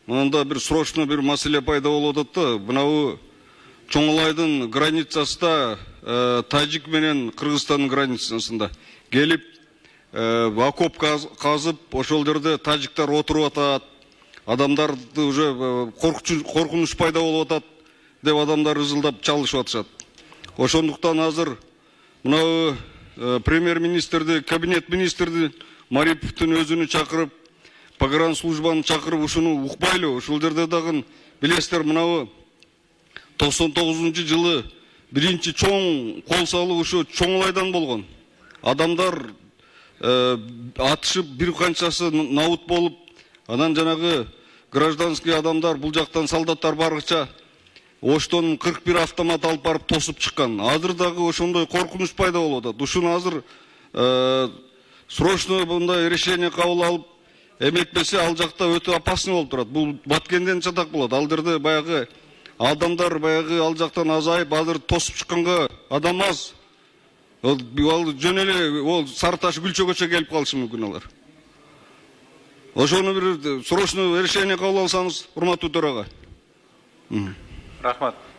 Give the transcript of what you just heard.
мында бир срочно бир маселе пайда болуп атат да. Мынау Чоңолайдын границасында, Тажик менен Кыргызстандын границасында келип, окоп казып, ошол жерде тажиктар отуруп атат. Адамдарды уже коркунуч пайда болуп атат деп адамдар ызылдап чалышып атышат. Ошондуктан азыр мынау премьер-министрди, кабинет министрди Мариповдун өзүнү чакырып, погранслужбаны чакырып, ушуну укпайлы. Ушул жерде дагы билесиздер, мынау 99-жылы биринчи чоң кол салуу ушу Чоңолайдан болгон. Адамдар атышып, бир канчасы набут болуп, анан жанагы гражданский адамдар, бул жактан солдаттар баргыча Оштон 41 автомат алып барып тосуп чыккан. Азыр дагы ошондой коркунуч пайда болуп атат. Ушуну азыр срочно мындай решение кабыл алып, эметпесе ал жакта өтө опасный болуп турат. Бул Баткенден чатак болот. Ал жерде баягы адамдар ал жактан азайып, азыр тосуп чыкканга адам аз. Ал жөн эле Сары Таш Гүлчөгөчө келип калышы мүмкүн алар. Ошону бир срочно решение кабыл алсаңыз, урматтуу төрага. Рахмат.